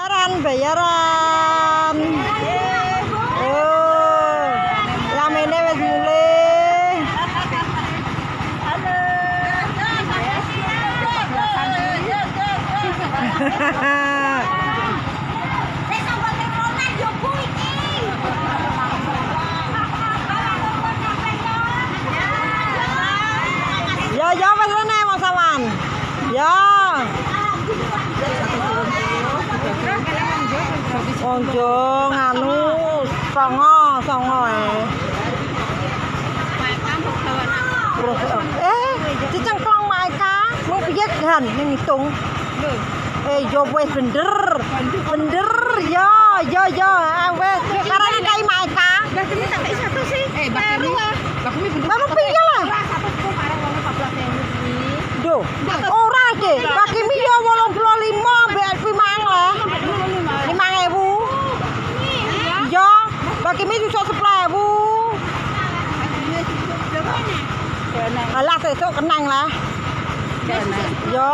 Bayaran. Oh, yang ini wis mulai. Ya, ya wis rene Mas Sawan. Ya. Wongjo nganu songo dicengklong Maika mau piye kan ning ngitung yo wis bener ya wis karane kai Maika bakmi sampai satu sih bakmi piye lah do ora deh bakmi yo 85 BSP mang lah 5.000 ya bakmi susah 10.000 alah sesuk kenang lah yo